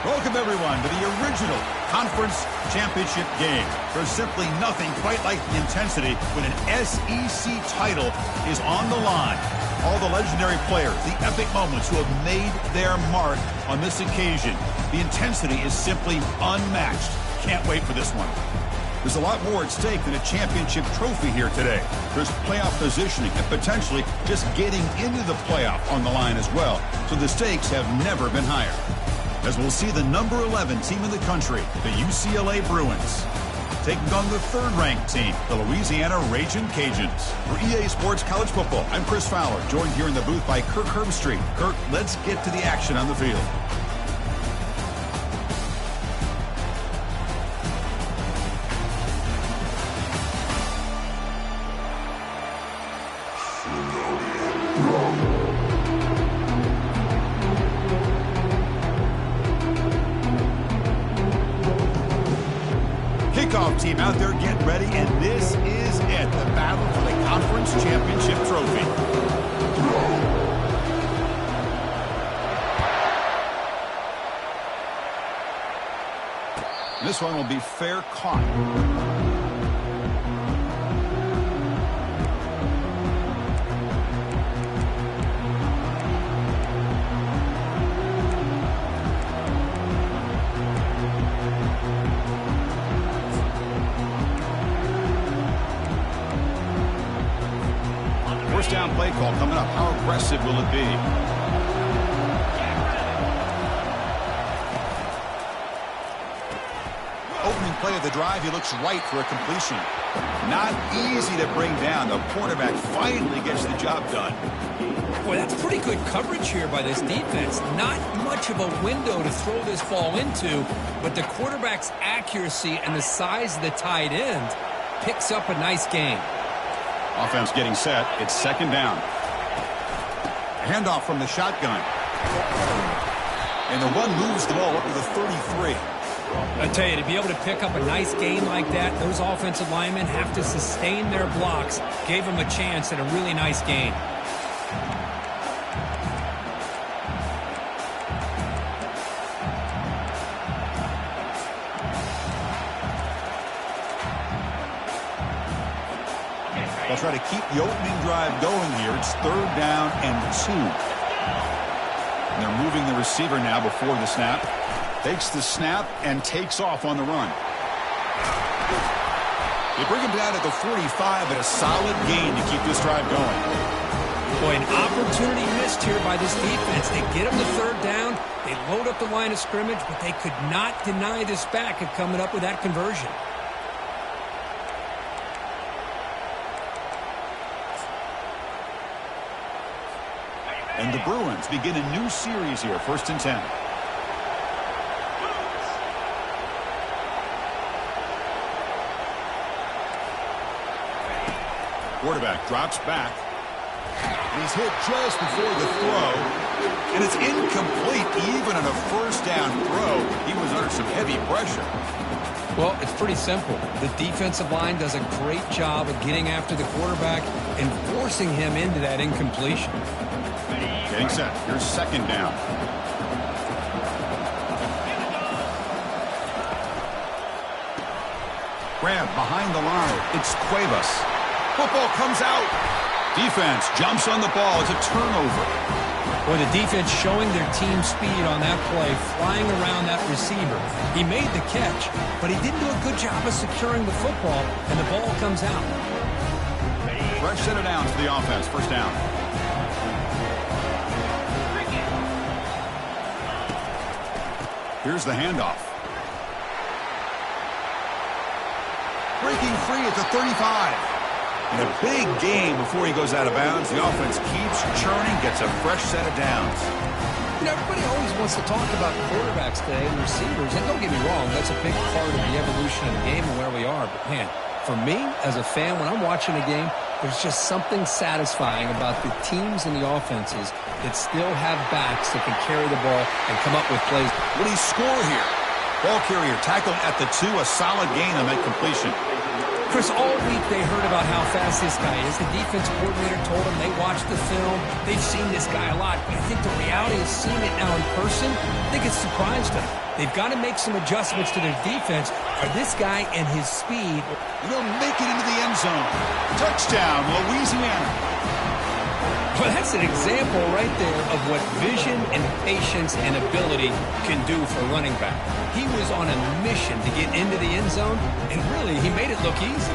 Welcome, everyone, to the original conference championship game. There's simply nothing quite like the intensity when an SEC title is on the line. All the legendary players, the epic moments who have made their mark on this occasion. The intensity is simply unmatched. Can't wait for this one. There's a lot more at stake than a championship trophy here today. There's playoff positioning and potentially just getting into the playoff on the line as well. So the stakes have never been higher. As we'll see the number 11 team in the country, the UCLA Bruins, taking on the third-ranked team, the Louisiana Ragin' Cajuns. For EA Sports College Football, I'm Chris Fowler, joined here in the booth by Kirk Herbstreit. Kirk, let's get to the action on the field. Kickoff team out there getting ready, and this is it, the battle for the conference championship trophy. This one will be fair caught. First down play call coming up. How aggressive will it be? Opening play of the drive, he looks right for a completion. Not easy to bring down. The quarterback finally gets the job done. Boy, that's pretty good coverage here by this defense. Not much of a window to throw this ball into, but the quarterback's accuracy and the size of the tight end picks up a nice gain. Offense getting set. It's second down. Handoff from the shotgun. And the run moves the ball up to the 33. I tell you, to be able to pick up a nice gain like that, those offensive linemen have to sustain their blocks. Gave them a chance at a really nice gain. They'll try to keep the opening drive going here. It's third down and 2. And they're moving the receiver now before the snap. Takes the snap and takes off on the run. They bring him down at the 45, but a solid gain to keep this drive going. Boy, an opportunity missed here by this defense. They get him to third down. They load up the line of scrimmage, but they could not deny this back of coming up with that conversion. And the Bruins begin a new series here, 1st and 10. Quarterback drops back. He's hit just before the throw. And it's incomplete even on a first down throw. He was under some heavy pressure. Well, it's pretty simple. The defensive line does a great job of getting after the quarterback and forcing him into that incompletion. Getting set. Here's second down. Grab behind the line. It's Cuevas. Football comes out. Defense jumps on the ball. It's a turnover. Well, the defense showing their team speed on that play, flying around that receiver. He made the catch, but he didn't do a good job of securing the football, and the ball comes out. Fresh set of downs for the offense. First down. Here's the handoff. Breaking free at the 35. And a big game before he goes out of bounds. The offense keeps churning, gets a fresh set of downs. You know, everybody always wants to talk about quarterbacks today and receivers. And don't get me wrong, that's a big part of the evolution of the game and where we are. But, man, for me, as a fan, when I'm watching a game, there's just something satisfying about the teams and the offenses that still have backs that can carry the ball and come up with plays. What do you score here? Ball carrier tackled at the 2, a solid gain on that completion. Chris, all week they heard about how fast this guy is. The defense coordinator told them they watched the film. They've seen this guy a lot. But I think the reality is seeing it now in person, I think it's surprised them. They've got to make some adjustments to their defense. Or this guy and his speed will make it into the end zone. Touchdown, Louisiana. Well, that's an example right there of what vision and patience and ability can do for a running back. He was on a mission to get into the end zone, and really, he made it look easy.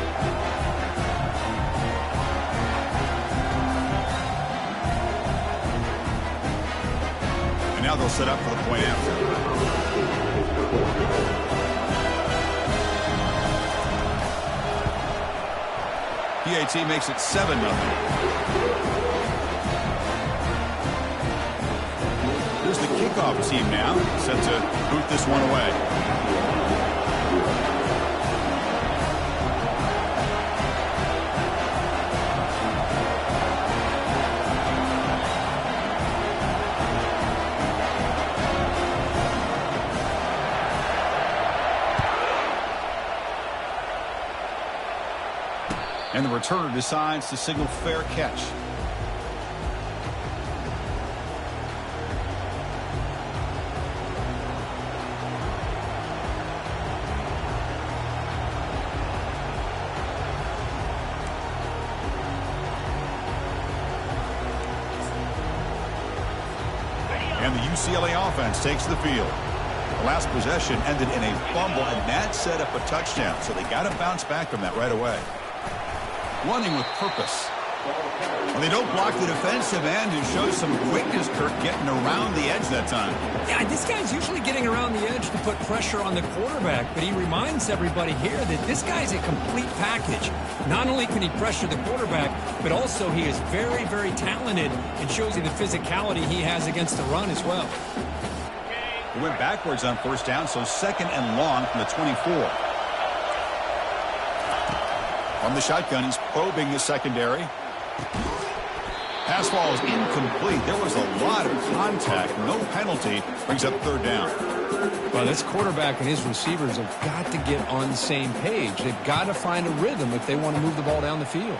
And now they'll set up for the point after. PAT makes it 7-0. Here's the kickoff team now, set to boot this one away. And the returner decides to signal fair catch. UCLA offense takes the field. The last possession ended in a fumble, and that set up a touchdown. So they got to bounce back from that right away. Running with purpose. Well, they don't block the defensive end and show some quickness, Kirk, getting around the edge that time. Yeah, this guy's usually getting around the edge to put pressure on the quarterback, but he reminds everybody here that this guy's a complete package. Not only can he pressure the quarterback, but also he is very, very talented and shows you the physicality he has against the run as well. He went backwards on first down, so 2nd and long from the 24. From the shotgun, he's probing the secondary. Pass ball is incomplete. There was a lot of contact. No penalty. Brings up 3rd down. Well, this quarterback and his receivers have got to get on the same page. They've got to find a rhythm if they want to move the ball down the field.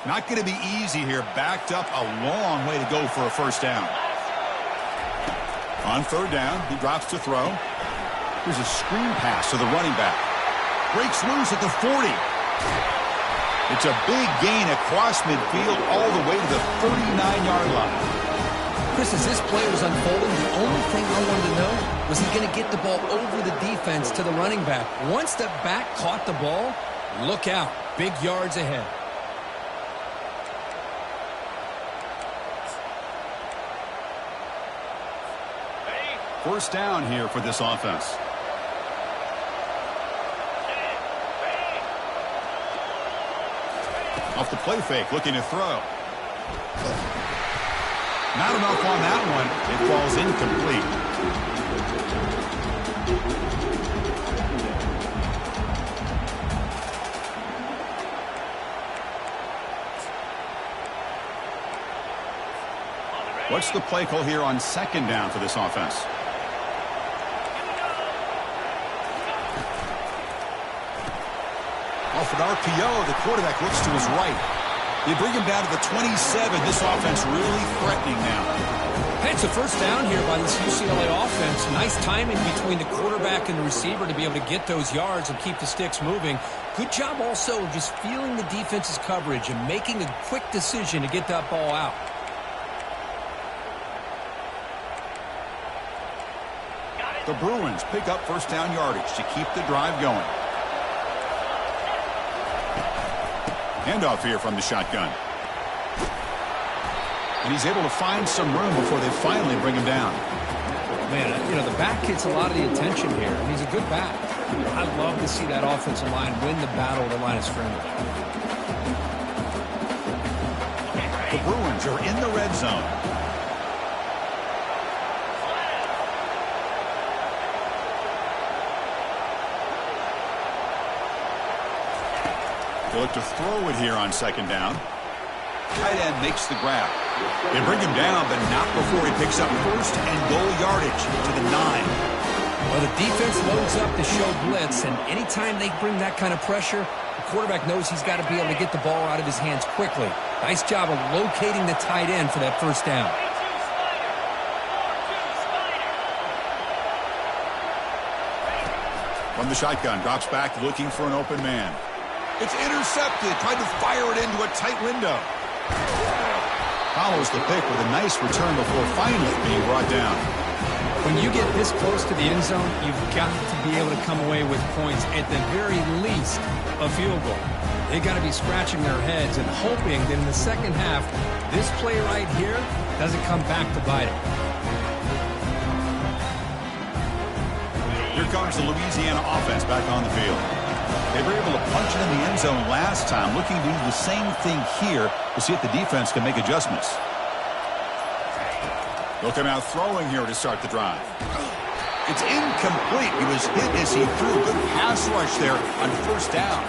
Not going to be easy here. Backed up a long way to go for a first down. On 3rd down, he drops to throw. Here's a screen pass to the running back. Breaks loose at the 40. It's a big gain across midfield all the way to the 39-yard line. Chris, as this play was unfolding, the only thing I wanted to know was he going to get the ball over the defense to the running back. Once the back caught the ball, look out. Big yards ahead. First down here for this offense. Off the play fake, looking to throw. Not enough on that one. It falls incomplete. What's the play call here on 2nd down for this offense? Off an RPO, the quarterback looks to his right. They bring him down to the 27. This offense really threatening now. Hey, it's a first down here by this UCLA offense. Nice timing between the quarterback and the receiver to be able to get those yards and keep the sticks moving. Good job also of just feeling the defense's coverage and making a quick decision to get that ball out. The Bruins pick up first down yardage to keep the drive going. Handoff here from the shotgun. And he's able to find some room before they finally bring him down. Man, you know, the back gets a lot of the attention here, and he's a good back. I love to see that offensive line win the battle at the line of scrimmage. The Bruins are in the red zone. They look to throw it here on 2nd down. Tight end makes the grab. They bring him down, but not before he picks up 1st and goal yardage to the 9. Well, the defense loads up to show blitz, and anytime they bring that kind of pressure, the quarterback knows he's got to be able to get the ball out of his hands quickly. Nice job of locating the tight end for that first down. From the shotgun, drops back looking for an open man. It's intercepted, tried to fire it into a tight window. Follows the pick with a nice return before finally being brought down. When you get this close to the end zone, you've got to be able to come away with points, at the very least, a field goal. They've got to be scratching their heads and hoping that in the second half, this play right here doesn't come back to bite them. Here comes the Louisiana offense back on the field. They were able to punch it in the end zone last time, looking to do the same thing here to see if the defense can make adjustments. They'll come out throwing here to start the drive. It's incomplete. He was hit as he threw. Good pass rush there on first down.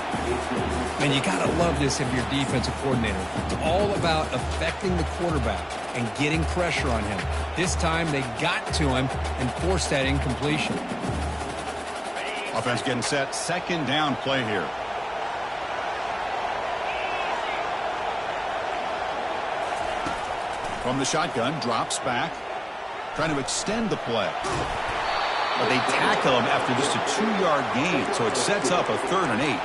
And you got to love this if you're a defensive coordinator. It's all about affecting the quarterback and getting pressure on him. This time they got to him and forced that incompletion. Offense getting set. 2nd down play here. From the shotgun, drops back. Trying to extend the play. but they tackle him after just a 2-yard gain, so it sets up a 3rd and 8.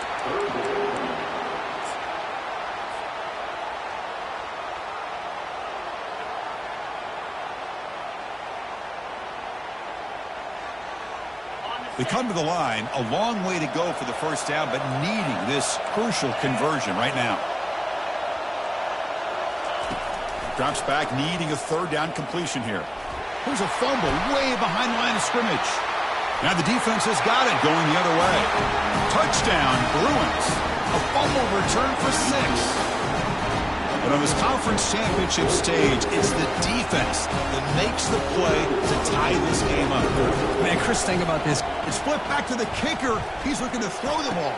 They come to the line, a long way to go for the first down, but needing this crucial conversion right now. Drops back, needing a 3rd down completion here. Here's a fumble way behind the line of scrimmage. Now the defense has got it going the other way. Touchdown, Bruins. A fumble return for 6. But on this conference championship stage, it's the defense that makes the play to tie this game up. Man, Chris, think about this. It's flipped back to the kicker. He's looking to throw the ball.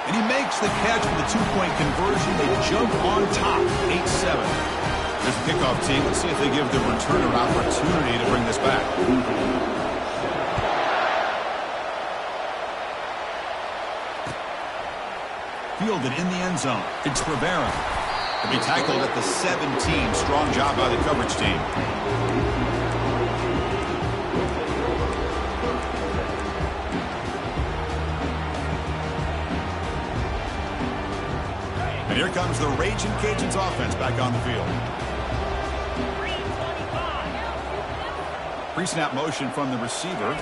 And he makes the catch for the 2-point conversion. They jump on top, 8-7. There's the kickoff team. Let's see if they give the returner opportunity to bring this back. Fielded in the end zone. It's Rivera. To be tackled at the 17. Strong job by the coverage team. And here comes the Raging Cajuns offense back on the field. Pre-snap motion from the receiver.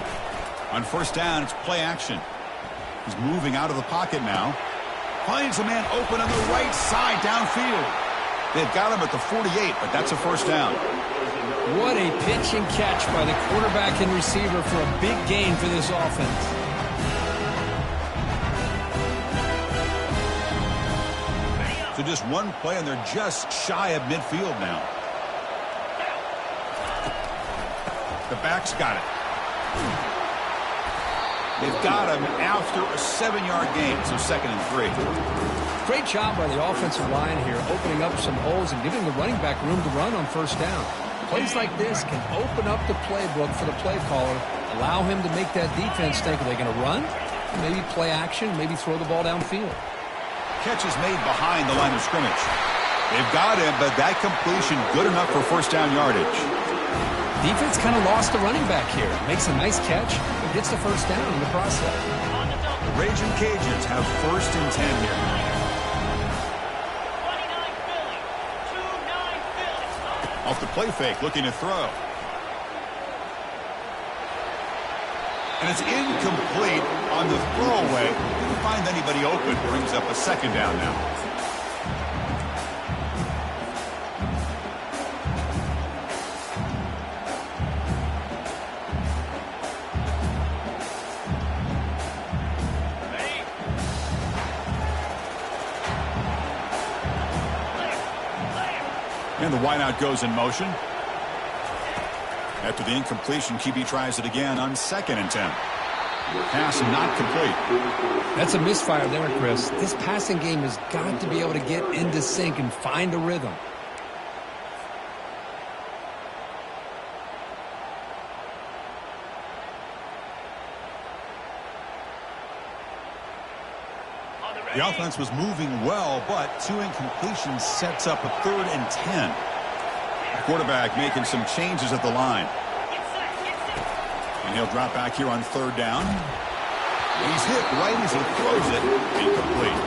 On first down, it's play action. He's moving out of the pocket now. Finds a man open on the right side downfield. They've got him at the 48, but that's a first down. What a pitch and catch by the quarterback and receiver for a big gain for this offense. So just one play, and they're just shy of midfield now. The back's got it. They've got him after a 7-yard gain, so 2nd and 3. Great job by the offensive line here, opening up some holes and giving the running back room to run on first down. Plays like this can open up the playbook for the play caller, allow him to make that defense think, are they going to run? Maybe play action, maybe throw the ball downfield. Catch is made behind the line of scrimmage. They've got him, but that completion good enough for first down yardage. Defense kind of lost the running back here. Makes a nice catch, but gets the first down in the process. The Raging Cajuns have 1st and 10 here. 29 Philly. Off the play fake, looking to throw. And it's incomplete on the throwaway. Didn't find anybody open. Brings up a 2nd down now. And the wideout goes in motion. After the incompletion, QB tries it again on 2nd and 10. Pass not complete. That's a misfire there, Chris. This passing game has got to be able to get into sync and find a rhythm. The offense was moving well, but 2 incompletions sets up a 3rd and 10. The quarterback making some changes at the line. And he'll drop back here on 3rd down. He's hit right as he throws it. Incomplete.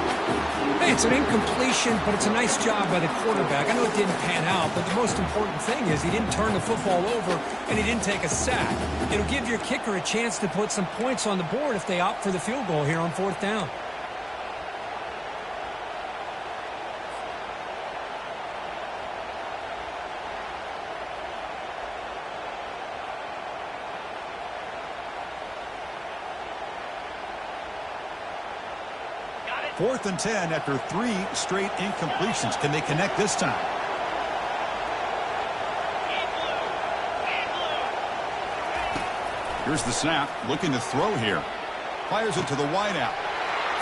Hey, it's an incompletion, but it's a nice job by the quarterback. I know it didn't pan out, but the most important thing is he didn't turn the football over and he didn't take a sack. It'll give your kicker a chance to put some points on the board if they opt for the field goal here on 4th down. Fourth and 10 after 3 straight incompletions. Can they connect this time? Here's the snap. Looking to throw here. Fires it to the wideout.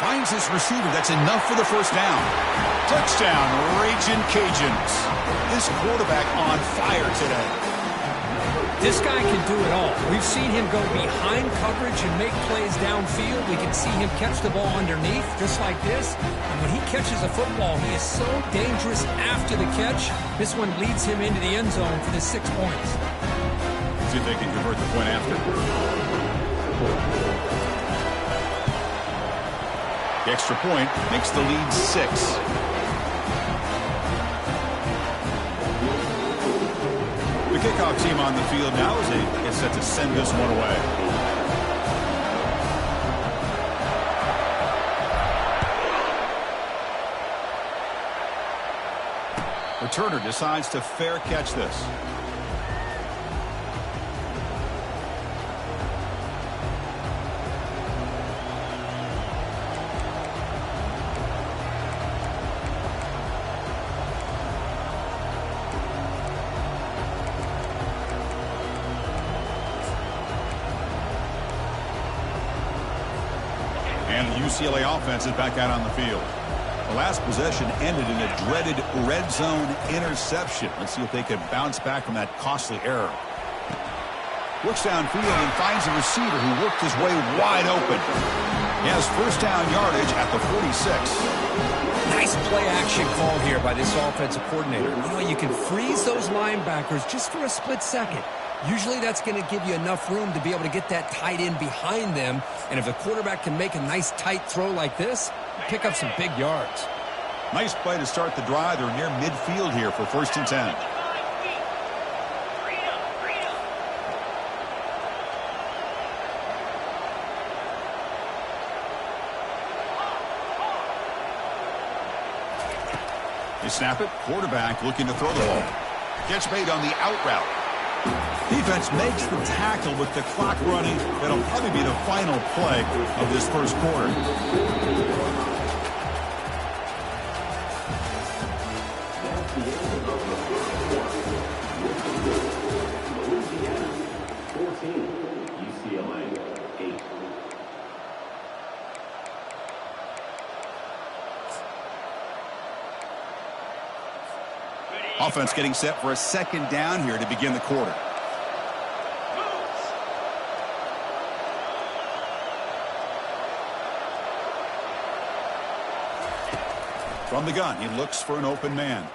Finds his receiver. That's enough for the first down. Touchdown, Raging Cajuns. This quarterback on fire today. This guy can do it all. We've seen him go behind coverage and make plays downfield. We can see him catch the ball underneath, just like this. And when he catches a football, he is so dangerous after the catch. This one leads him into the end zone for the 6 points. See if they can convert the point after. The extra point makes the lead 6. The kickoff team on the field now as they get set to send this one away. Returner decides to fair catch this. And the UCLA offense is back out on the field. The last possession ended in a dreaded red zone interception. Let's see if they can bounce back from that costly error. Looks downfield and finds a receiver who worked his way wide open. He has first down yardage at the 46. Nice play action call here by this offensive coordinator. You know, you can freeze those linebackers just for a split second. Usually that's going to give you enough room to be able to get that tight end behind them. And if the quarterback can make a nice tight throw like this, pick up some big yards. Nice play to start the drive. They're near midfield here for 1st and 10. They snap it. Quarterback looking to throw the ball. Gets made on the out route. Defense makes the tackle with the clock running. That'll probably be the final play of this first quarter. Offense getting set for a second down here to begin the quarter. From the gun, he looks for an open man.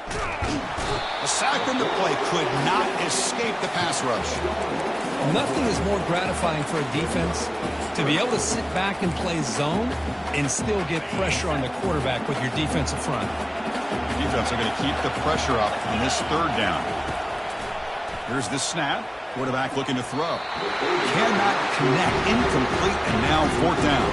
A sack from the play could not escape the pass rush. Nothing is more gratifying for a defense to be able to sit back and play zone and still get pressure on the quarterback with your defensive front. The defense are going to keep the pressure up on this 3rd down. Here's the snap. Quarterback looking to throw. Cannot connect. Incomplete, and now 4th down.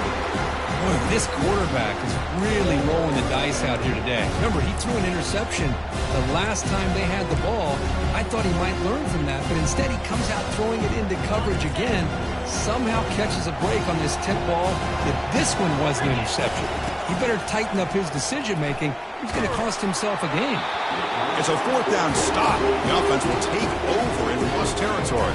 Boy, this quarterback is really rolling the dice out here today. Remember, he threw an interception the last time they had the ball. I thought he might learn from that, but instead he comes out throwing it into coverage again. Somehow catches a break on this tip ball. If this one was an interception, he better tighten up his decision-making. He's going to cost himself a game. It's a 4th down stop. The offense will take over in plus territory.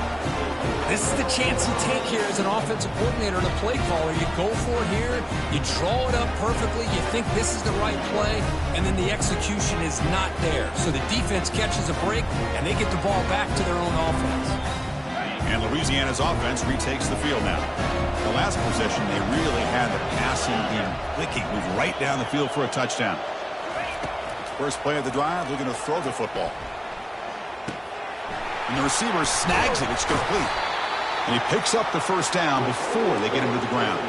This is the chance you take here as an offensive coordinator and a play caller. You go for it here, you draw it up perfectly, you think this is the right play, and then the execution is not there. So the defense catches a break, and they get the ball back to their own offense. And Louisiana's offense retakes the field now. The last possession, they really had the passing game clicking, moved right down the field for a touchdown. First play of the drive, looking to throw the football. And the receiver snags it. It's complete. And he picks up the first down before they get him to the ground.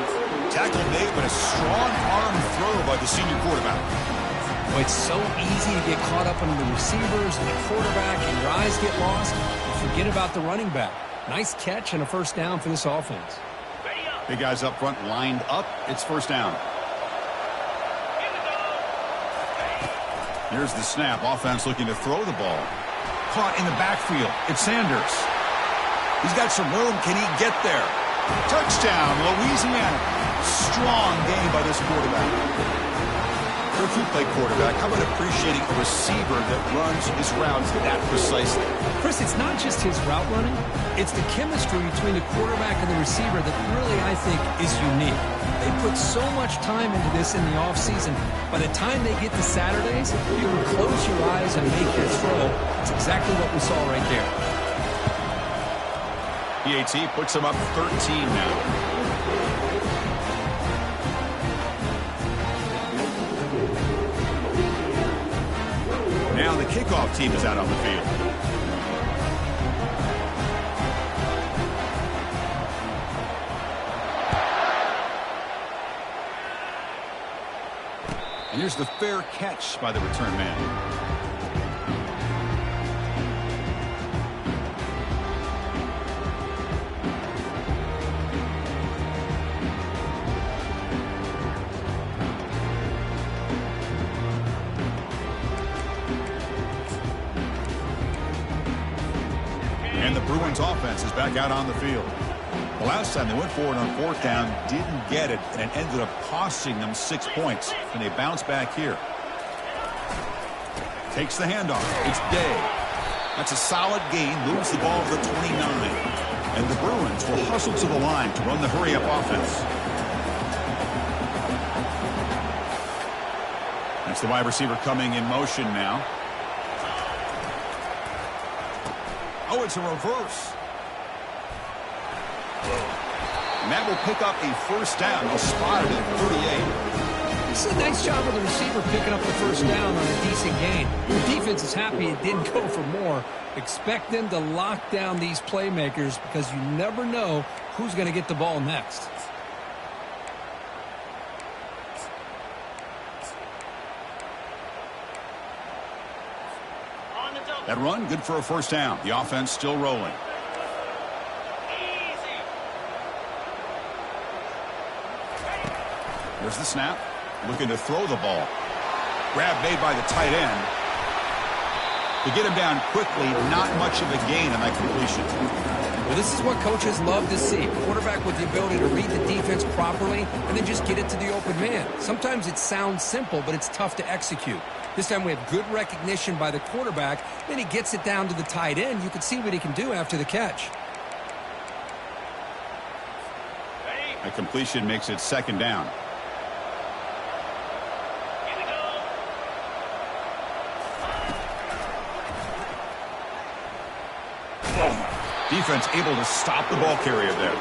Tackle made, but a strong arm throw by the senior quarterback. Well, it's so easy to get caught up in the receivers and the quarterback, and your eyes get lost. You forget about the running back. Nice catch and a first down for this offense. Big guys up front lined up. It's first down. Here's the snap. Offense looking to throw the ball. Caught in the backfield. It's Sanders. He's got some room. Can he get there? Touchdown, Louisiana. Strong game by this quarterback. If you play quarterback, how about appreciating a receiver that runs his routes that precisely? Chris, it's not just his route running. It's the chemistry between the quarterback and the receiver that really, I think, is unique. They put so much time into this in the offseason. By the time they get to Saturdays, you can close your eyes and make your throw. It's exactly what we saw right there. PAT puts him up 13 now. Now the kickoff team is out on the field. And here's the fair catch by the return man. And the Bruins offense is back out on the field. The last time they went forward on fourth down, didn't get it, and it ended up costing them 6 points. And they bounce back here. Takes the handoff. It's Day. That's a solid gain. Moves the ball to the 29. And the Bruins will hustle to the line to run the hurry-up offense. That's the wide receiver coming in motion now. Oh, it's a reverse. And that will pick up a first down. They'll spot it at 38. This is a nice job of the receiver picking up the first down on a decent gain. The defense is happy it didn't go for more. Expect them to lock down these playmakers because you never know who's going to get the ball next. That run, good for a first down. The offense still rolling. There's the snap. Looking to throw the ball. Grab made by the tight end. To get him down quickly, not much of a gain on that completion. Well, this is what coaches love to see. Quarterback with the ability to read the defense properly and then just get it to the open man. Sometimes it sounds simple, but it's tough to execute. This time we have good recognition by the quarterback. Then he gets it down to the tight end. You can see what he can do after the catch. A completion makes it second down. Defense able to stop the ball carrier there.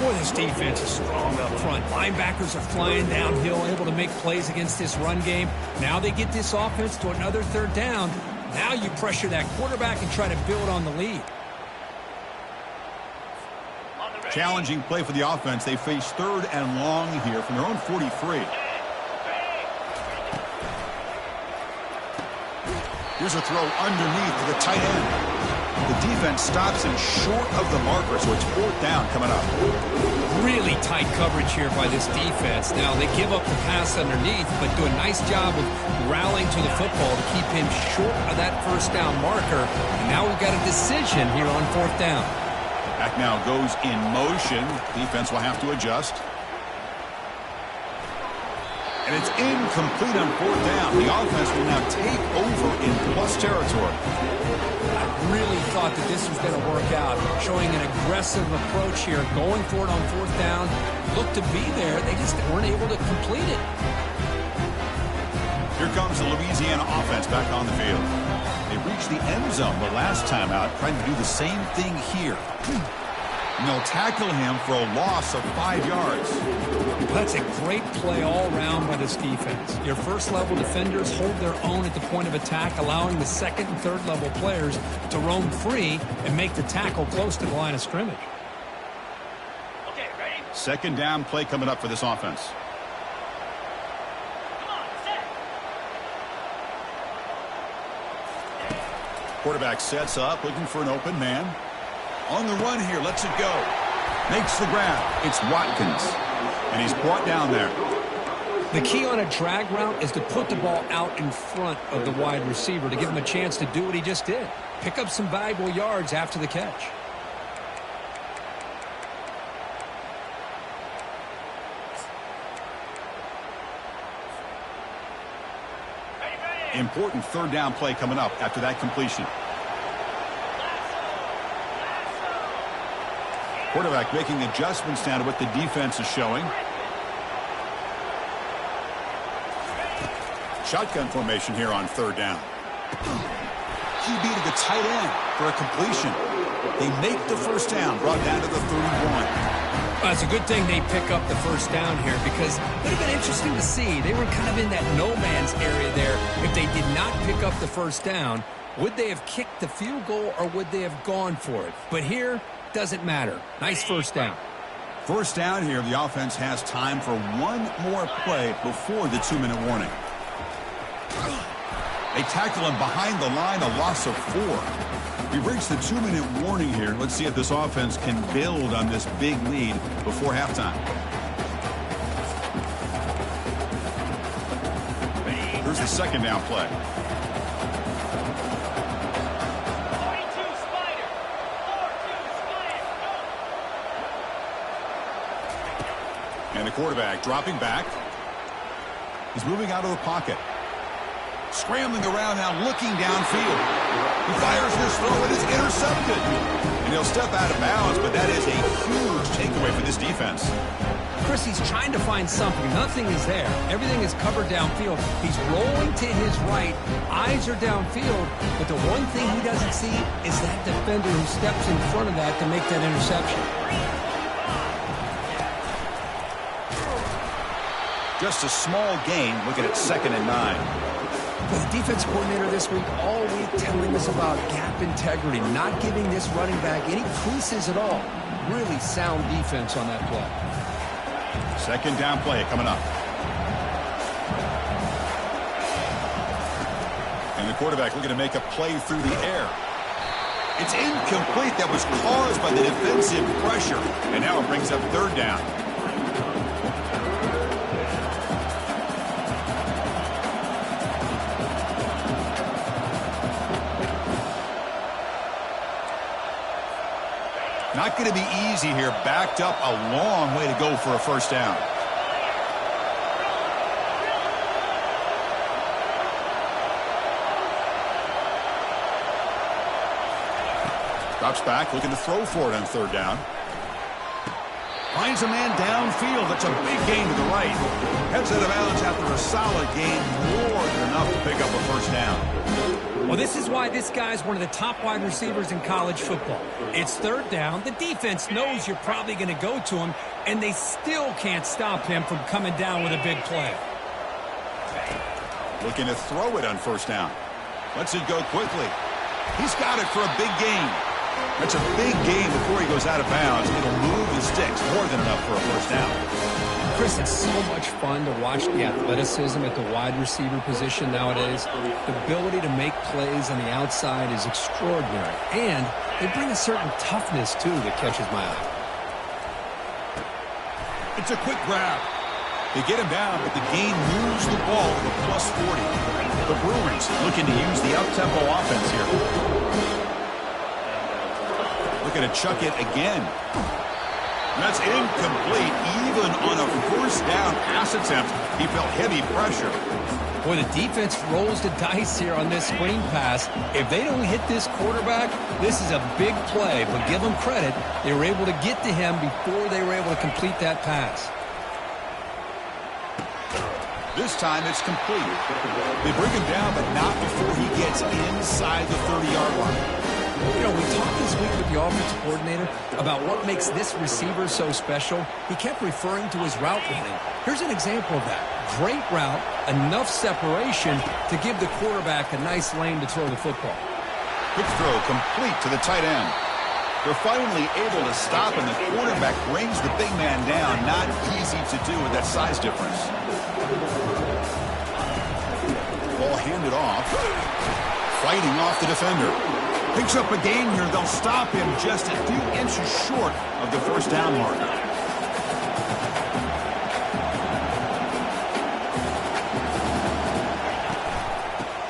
Boy, this defense is strong up front. Linebackers are flying downhill, able to make plays against this run game. Now they get this offense to another third down. Now you pressure that quarterback and try to build on the lead. Challenging play for the offense. They face third and long here from their own 43. Here's a throw underneath to the tight end. The defense stops him short of the marker, so it's fourth down coming up. Really tight coverage here by this defense. Now, they give up the pass underneath, but do a nice job of rallying to the football to keep him short of that first down marker. And now we've got a decision here on fourth down. Back now goes in motion. Defense will have to adjust. And it's incomplete on fourth down. The offense will now take over in plus territory. I really thought that this was going to work out. Showing an aggressive approach here. Going for it on fourth down. Looked to be there. They just weren't able to complete it. Here comes the Louisiana offense back on the field. They reached the end zone the last time out, trying to do the same thing here. And they'll tackle him for a loss of 5 yards. That's a great play all around by this defense. Your first-level defenders hold their own at the point of attack, allowing the second and third-level players to roam free and make the tackle close to the line of scrimmage. Okay, ready? Second down play coming up for this offense. Quarterback sets up, looking for an open man. On the run here, lets it go. Makes the grab. It's Watkins. And he's brought down there. The key on a drag route is to put the ball out in front of the wide receiver to give him a chance to do what he just did. Pick up some valuable yards after the catch. Important third down play coming up after that completion. Quarterback making adjustments down to what the defense is showing. Shotgun formation here on third down. QB to the tight end for a completion. They make the first down, brought down to the 31. Well, it's a good thing they pick up the first down here because it would have been interesting to see. They were kind of in that no man's area there. If they did not pick up the first down, would they have kicked the field goal or would they have gone for it? But here, doesn't matter. Nice first down. First down here, the offense has time for one more play before the 2-minute warning. They tackle him behind the line, a loss of 4. We've reached the 2-minute warning here. Let's see if this offense can build on this big lead before halftime. Here's the second down play. And the quarterback dropping back. He's moving out of the pocket. Scrambling around now, looking downfield. He fires this throw, and it's intercepted. And he'll step out of bounds, but that is a huge takeaway for this defense. Chris, he's trying to find something. Nothing is there. Everything is covered downfield. He's rolling to his right. Eyes are downfield. But the one thing he doesn't see is that defender who steps in front of that to make that interception. Just a small gain, looking at 2nd and 9. The defense coordinator this week all week telling us about gap integrity, not giving this running back any creases at all. Really sound defense on that play. Second down play coming up. And the quarterback looking to make a play through the air. It's incomplete. That was caused by the defensive pressure. And now it brings up 3rd down. Not going to be easy here. Backed up a long way to go for a first down. Drops back, looking to throw for it on 3rd down. Finds a man downfield. That's a big gain to the right. Heads out of bounds after a solid gain, more than enough to pick up a first down. Well, this is why this guy's one of the top wide receivers in college football. It's 3rd down. The defense knows you're probably going to go to him, and they still can't stop him from coming down with a big play. Looking to throw it on 1st down. Lets it go quickly. He's got it for a big gain. That's a big gain before he goes out of bounds. It'll move the sticks more than enough for a first down. Chris, it's so much fun to watch the athleticism at the wide receiver position nowadays. The ability to make plays on the outside is extraordinary. And they bring a certain toughness, too, that catches my eye. It's a quick grab. They get him down, but the gain moves the ball to +40. The Bruins looking to use the up-tempo offense here. Looking to chuck it again. That's incomplete. Even on a first down pass attempt, he felt heavy pressure. Boy, the defense rolls the dice here on this screen pass. If they don't hit this quarterback, this is a big play. But give them credit, they were able to get to him before they were able to complete that pass. This time it's complete. They bring him down, but not before he gets inside the 30-yard line. You know, we talked this week with the offensive coordinator about what makes this receiver so special. He kept referring to his route running. Here's an example of that. Great route, enough separation to give the quarterback a nice lane to throw the football. Quick throw complete to the tight end. They're finally able to stop, and the quarterback brings the big man down. Not easy to do with that size difference. Ball handed off. Fighting off the defender. Picks up a gain here. They'll stop him just a few inches short of the first down mark.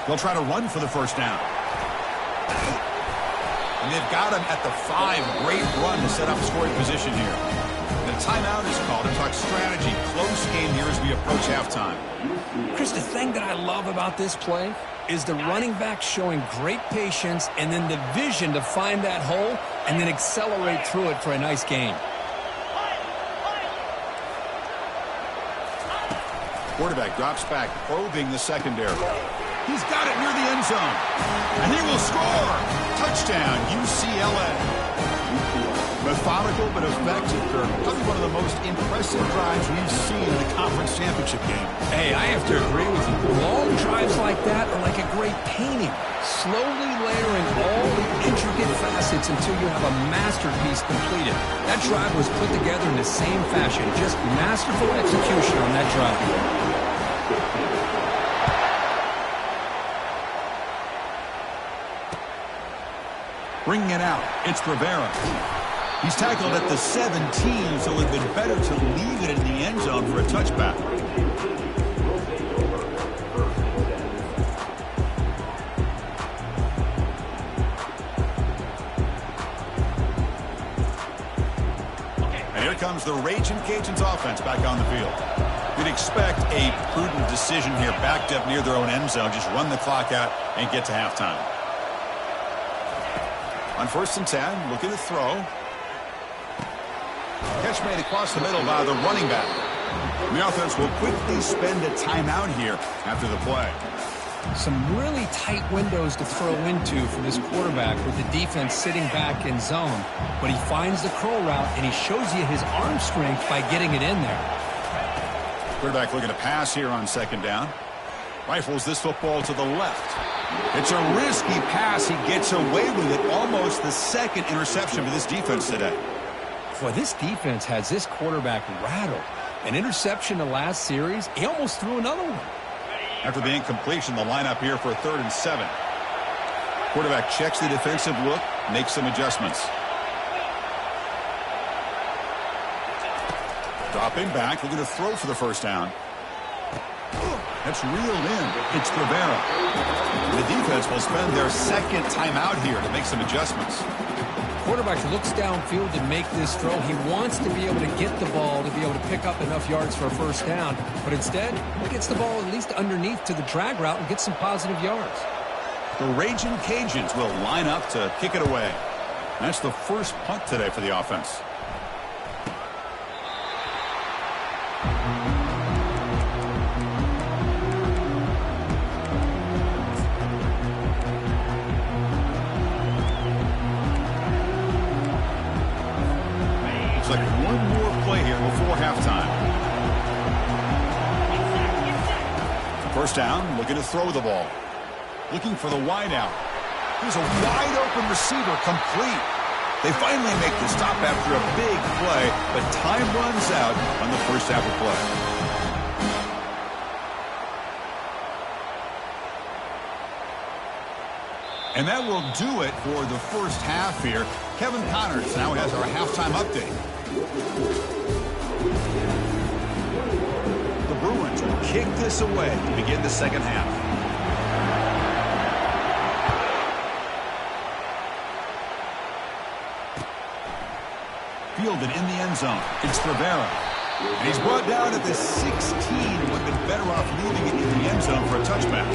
They'll try to run for the first down. And they've got him at the 5. Great run to set up scoring position here. The timeout is called to talk strategy. Close game here as we approach halftime. Chris, the thing that I love about this play is the running back showing great patience and then the vision to find that hole and then accelerate through it for a nice gain. Quarterback drops back, probing the secondary. He's got it near the end zone. And he will score. Touchdown, UCLA. Methodical but effective. Probably one of the most impressive drives we've seen in the conference championship game. Hey, I have to agree with you. Long drives like that are like a great painting. slowly layering all the intricate facets until you have a masterpiece completed. That drive was put together in the same fashion, just masterful execution on that drive. Bringing it out, it's Rivera. He's tackled at the 17, so it would have been better to leave it in the end zone for a touchback. And here comes the Raging Cajuns offense back on the field. You'd expect a prudent decision here, backed up near their own end zone. Just run the clock out and get to halftime. On 1st and 10, looking to throw. Catch made across the middle by the running back. The offense will quickly spend a timeout here after the play. Some really tight windows to throw into for this quarterback with the defense sitting back in zone. But he finds the curl route, and he shows you his arm strength by getting it in there. Quarterback looking to pass here on 2nd down. Rifles this football to the left. It's a risky pass. He gets away with it. Almost the 2nd interception for this defense today. Boy, this defense has this quarterback rattled. An interception the last series, he almost threw another one. After the incompletion, the lineup here for 3rd and 7. Quarterback checks the defensive look, makes some adjustments. Dropping back, looking to throw for the 1st down. That's reeled in. It's Rivera. The defense will spend their 2nd timeout here to make some adjustments. Quarterback looks downfield to make this throw. He wants to be able to get the ball to be able to pick up enough yards for a 1st down. But instead, he gets the ball at least underneath to the drag route and gets some positive yards. The Raging Cajuns will line up to kick it away. That's the 1st punt today for the offense. Like one more play here before halftime. 1st down, looking to throw the ball. Looking for the wide out. Here's a wide open receiver, complete. They finally make the stop after a big play, but time runs out on the 1st half of play. And that will do it for the 1st half here. Kevin Connors now has our halftime update. The Bruins will kick this away to begin the 2nd half. Fielded in the end zone. It's Rivera. And he's brought down at the 16 and would have been better off leaving it in the end zone for a touchback.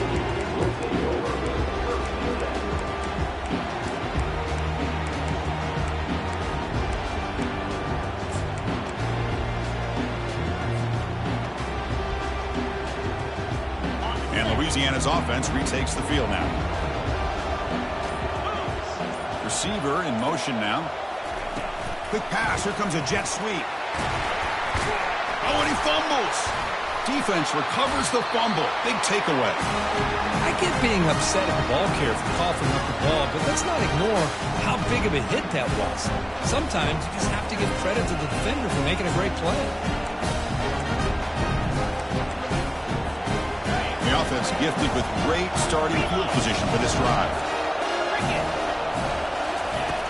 Louisiana's offense retakes the field now. Receiver in motion now. Quick pass. Here comes a jet sweep. Oh, and he fumbles. Defense recovers the fumble. Big takeaway. I get being upset at the ball carrier for coughing up the ball, but let's not ignore how big of a hit that was. Sometimes you just have to give credit to the defender for making a great play. The offense gifted with great starting field position for this drive.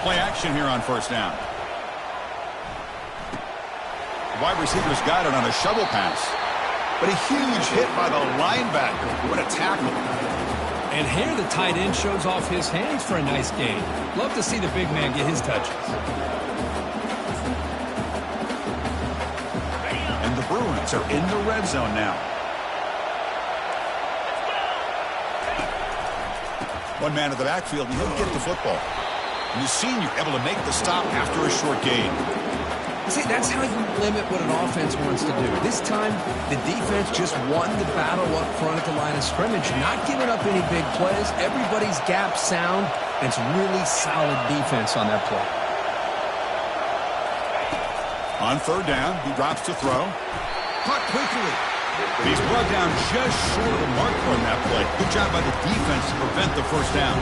Play action here on 1st down. The wide receiver's got it on a shovel pass. But a huge hit by the linebacker. What a tackle. And here the tight end shows off his hands for a nice gain. Love to see the big man get his touches. And the Bruins are in the red zone now. One man in the backfield, and he'll get the football. And the senior able to make the stop after a short gain. See, that's how you limit what an offense wants to do. This time, the defense just won the battle up front at the line of scrimmage, not giving up any big plays. Everybody's gap sound, and it's really solid defense on that play. On 3rd down, he drops to throw. Caught quickly. He's brought down just short of the marker on that play. Good job by the defense to prevent the first down.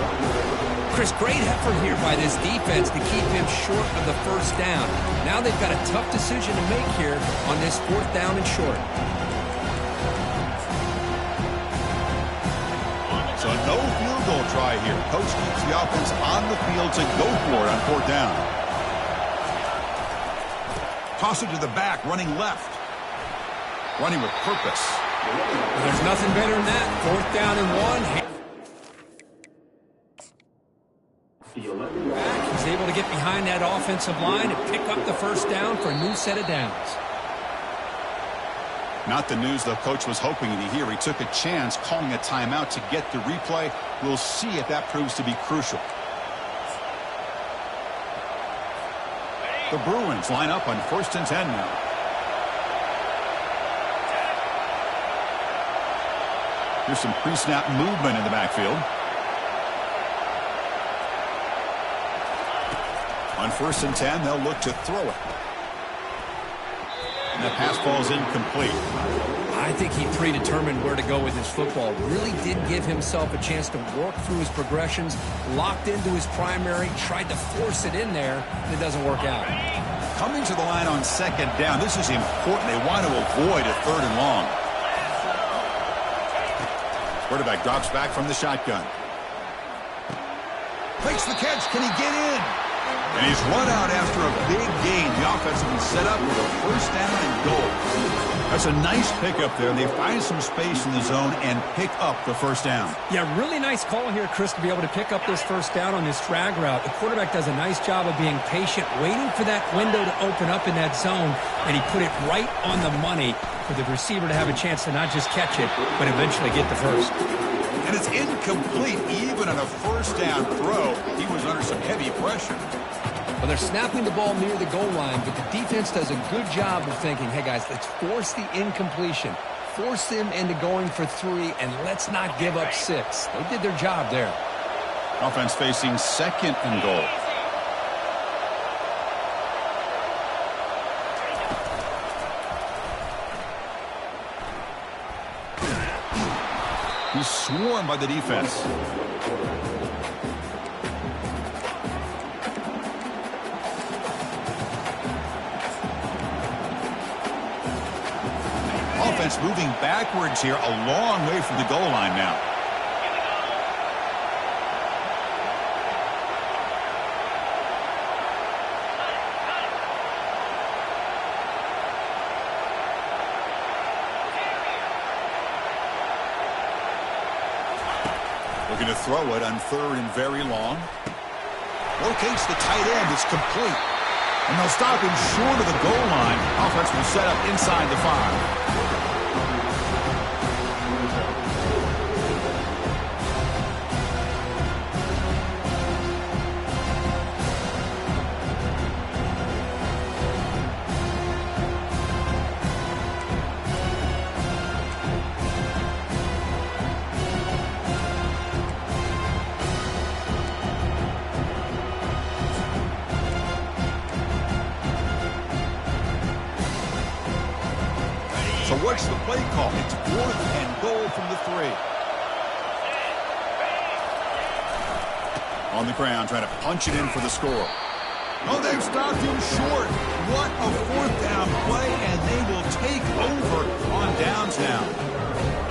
Chris, great effort here by this defense to keep him short of the first down. Now they've got a tough decision to make here on this 4th down and short. So no field goal try here. Coach keeps the offense on the field to go for it on 4th down. Toss it to the back, running left. Running with purpose. Well, there's nothing better than that. 4th down and 1. Back. He's able to get behind that offensive line and pick up the first down for a new set of downs. Not the news the coach was hoping to hear. He took a chance calling a timeout to get the replay. We'll see if that proves to be crucial. The Bruins line up on 1st and 10 now. Here's some pre-snap movement in the backfield. On 1st and 10, they'll look to throw it. And the pass ball's incomplete. I think he predetermined where to go with his football. Really did give himself a chance to work through his progressions, locked into his primary, tried to force it in there, and it doesn't work out. Coming to the line on 2nd down, this is important. They want to avoid a 3rd and long. Quarterback drops back from the shotgun. Makes the catch. Can he get in? And he's run out after a big gain. The offense will be set up with a 1st down and goal. That's a nice pickup there. They find some space in the zone and pick up the 1st down. Yeah, really nice call here, Chris, to be able to pick up this 1st down on this drag route. The quarterback does a nice job of being patient, waiting for that window to open up in that zone, and he put it right on the money for the receiver to have a chance to not just catch it, but eventually get the first. And it's incomplete. Even on a 1st down throw, he was under some heavy pressure. Well, they're snapping the ball near the goal line, but the defense does a good job of thinking, hey, guys, let's force the incompletion. Force them into going for 3, and let's not give up 6. They did their job there. Offense facing 2nd and goal. He's swarmed by the defense. Offense moving backwards here, a long way from the goal line now. Looking to throw it on 3rd and very long. Locates the tight end. It's complete. And they'll stop him short of the goal line. Offense will set up inside the 5. So what's the play call? It's 4th and goal from the 3. On the ground, trying to punch it in for the score. Oh, they've stopped him short. What a 4th down play, and they will take over on downs now.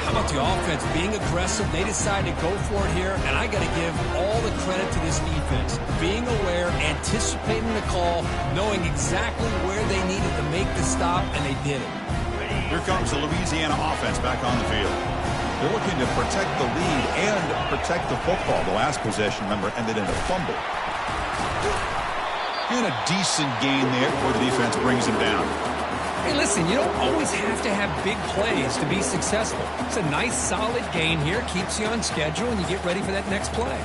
How about the offense being aggressive? They decide to go for it here, and I got to give all the credit to this defense. Being aware, anticipating the call, knowing exactly where they needed to make the stop, and they did it. Here comes the Louisiana offense back on the field. They're looking to protect the lead and protect the football. The last possession, remember, ended in a fumble. And a decent gain there before the defense brings him down. Hey, listen, you don't always have to have big plays to be successful. It's a nice, solid gain here. Keeps you on schedule, and you get ready for that next play.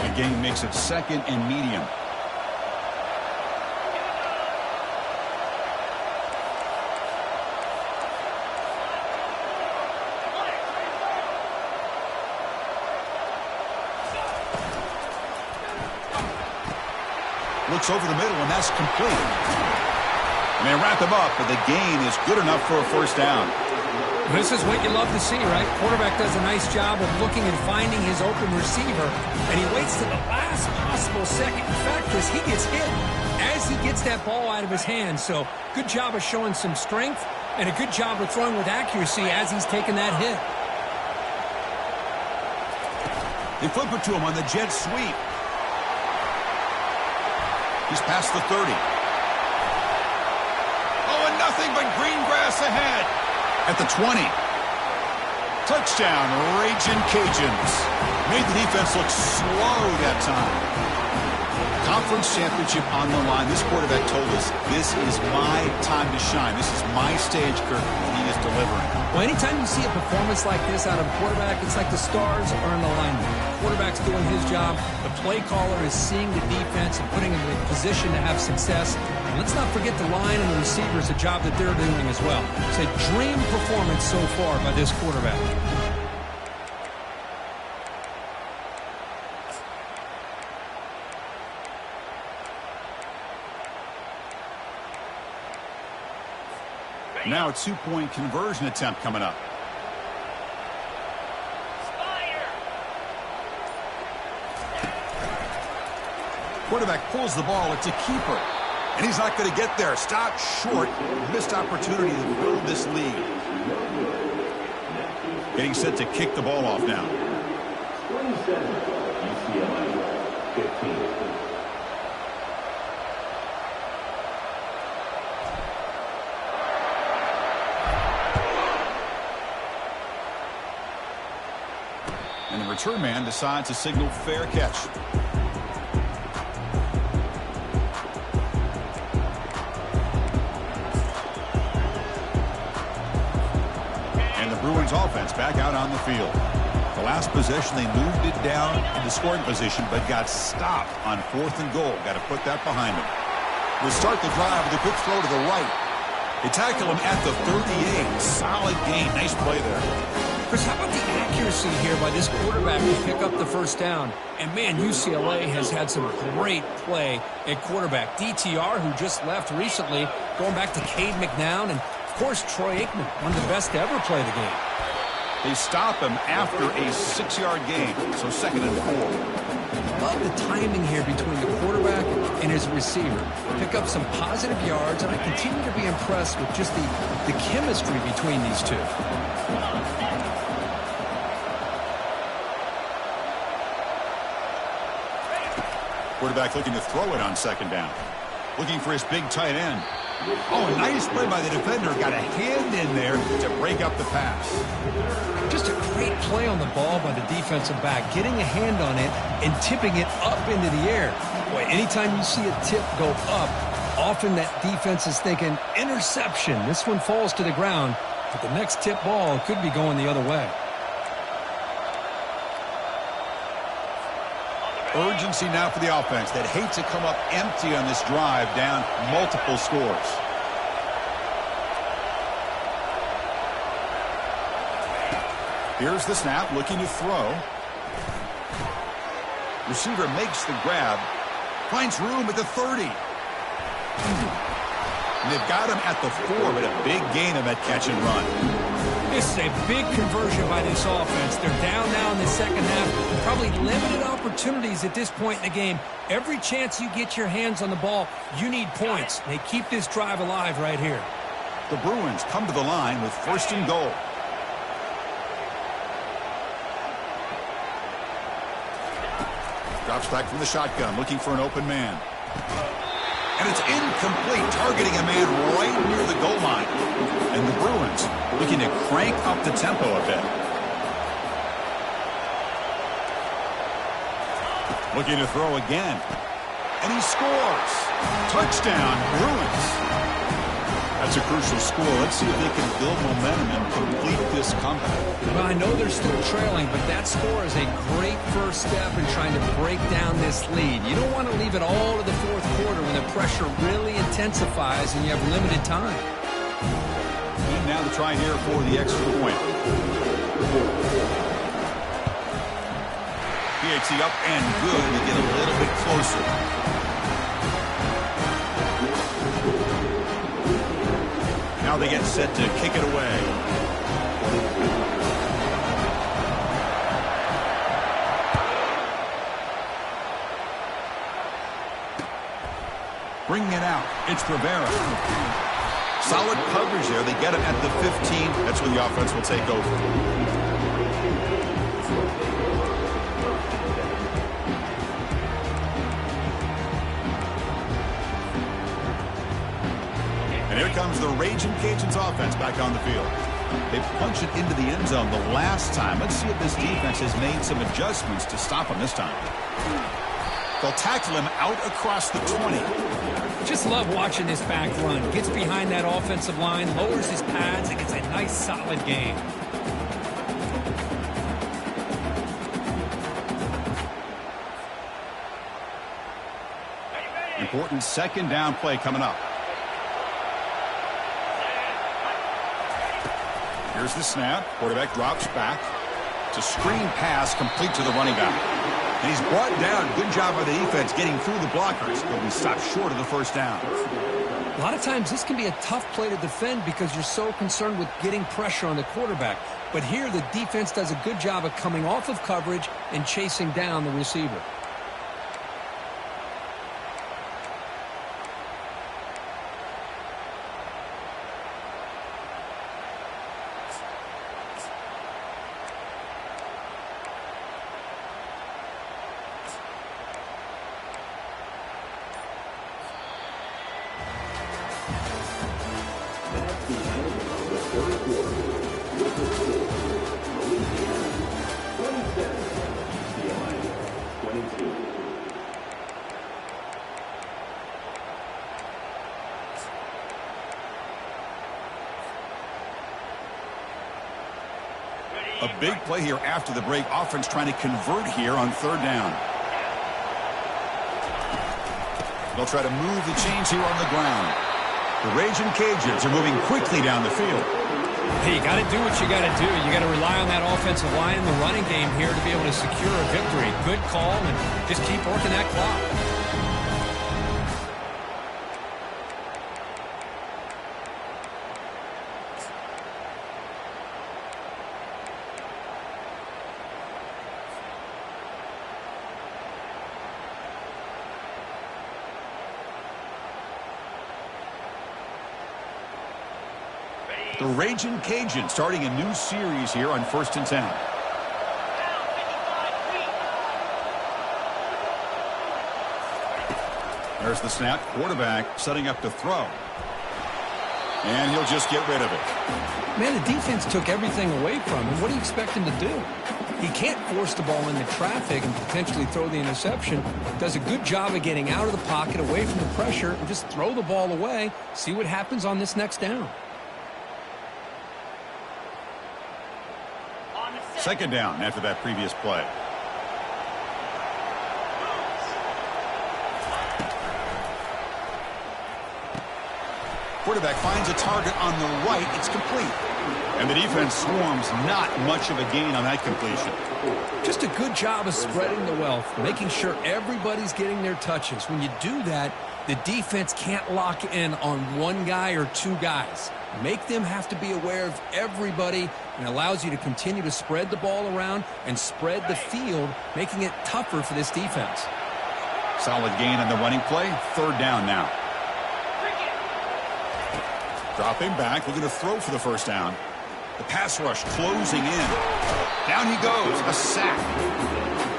The game makes it 2nd and medium. Looks over the middle, and that's complete. And they wrap him up, but the gain is good enough for a first down. This is what you love to see, right? Quarterback does a nice job of looking and finding his open receiver, and he waits to the last possible second. In fact, Chris, he gets hit as he gets that ball out of his hands. So good job of showing some strength and a good job of throwing with accuracy as he's taking that hit. They flip it to him on the jet sweep. He's past the 30. Oh, and nothing but green grass ahead. At the 20. Touchdown, Ragin' Cajuns. Made the defense look slow that time. Conference championship on the line. This quarterback told us, this is my time to shine. This is my stage, Kirk, and he is delivering. Well, anytime you see a performance like this out of a quarterback, it's like the stars are in alignment. The quarterback's doing his job. The play caller is seeing the defense and putting him in a position to have success. And let's not forget the line and the receivers, the job that they're doing as well. It's a dream performance so far by this quarterback. Now a two-point conversion attempt coming up. Quarterback pulls the ball. It's a keeper. And he's not going to get there. Stop short. Missed opportunity to build this lead. Getting set to kick the ball off now. 27, UCLA, 15. And the return man decides to signal fair catch. And the Bruins offense back out on the field. The last possession, they moved it down into scoring position, but got stopped on 4th and goal. Got to put that behind them. We'll start the drive with a quick throw to the right. They tackle him at the 38. Solid game. Nice play there. Chris, how about the accuracy here by this quarterback to pick up the first down? And, man, UCLA has had some great play at quarterback. DTR, who just left recently, going back to Cade McNown, and, of course, Troy Aikman, one of the best to ever play the game. They stop him after a 6-yard gain, so 2nd and 4. Love the timing here between the quarterback and his receiver. Pick up some positive yards, and I continue to be impressed with just the chemistry between these two. Quarterback looking to throw it on 2nd down. Looking for his big tight end. Oh, a nice play by the defender. Got a hand in there to break up the pass. Just a great play on the ball by the defensive back. Getting a hand on it and tipping it up into the air. Boy, anytime you see a tip go up, often that defense is thinking interception. This one falls to the ground, but the next tip ball could be going the other way. Urgency now for the offense that hate to come up empty on this drive, down multiple scores. Here's the snap, looking to throw. Receiver makes the grab, finds room at the 30. And they've got him at the 4, but a big gain on that catch and run. This is a big conversion by this offense. They're down now in the second half. Probably limited opportunities at this point in the game. Every chance you get your hands on the ball, you need points. They keep this drive alive right here. The Bruins come to the line with 1st and goal. Drops back from the shotgun, looking for an open man. And it's incomplete, targeting a man right near the goal line. And the Bruins looking to crank up the tempo a bit. Looking to throw again. And he scores. Touchdown, Bruins. That's a crucial score. Let's see if they can build momentum and complete this comeback. Well, I know they're still trailing, but that score is a great first step in trying to break down this lead. You don't want to leave it all to the 4th quarter when the pressure really intensifies and you have limited time. And now to try here for the extra point. PAT up and good to get a little bit closer. Now they get set to kick it away. Bringing it out. It's Rivera. Solid coverage there. They get him at the 15. That's when the offense will take over. And here comes the Raging Cajuns offense back on the field. They punched it into the end zone the last time. Let's see if this defense has made some adjustments to stop him this time. They'll tackle him out across the 20. Just love watching this back run. Gets behind that offensive line, lowers his pads, and gets a nice solid gain. Important second down play coming up. Here's the snap. Quarterback drops back. It's a screen pass complete to the running back. And he's brought down. Good job by the defense getting through the blockers. But we stopped short of the first down. A lot of times this can be a tough play to defend because you're so concerned with getting pressure on the quarterback. But here the defense does a good job of coming off of coverage and chasing down the receiver. A big play here after the break. Offense trying to convert here on third down. They'll try to move the chains here on the ground. The Raging Cajuns are moving quickly down the field. Hey, you got to do what you got to do. You got to rely on that offensive line in the running game here to be able to secure a victory. Good call, and just keep working that clock. The Raging Cajuns starting a new series here on 1st and 10. There's the snap. Quarterback setting up to throw. And he'll just get rid of it. Man, the defense took everything away from him. What do you expect him to do? He can't force the ball into traffic and potentially throw the interception. Does a good job of getting out of the pocket, away from the pressure, and just throw the ball away. See what happens on this next down. Second down after that previous play. Quarterback finds a target on the right. It's complete. And the defense swarms. Not much of a gain on that completion. Just a good job of spreading the wealth, making sure everybody's getting their touches. When you do that, the defense can't lock in on one guy or two guys. Make them have to be aware of everybody, and allows you to continue to spread the ball around and spread the field, making it tougher for this defense. Solid gain on the running play. Third down now. Dropping back, looking to throw for the first down. The pass rush closing in. Down he goes, a sack.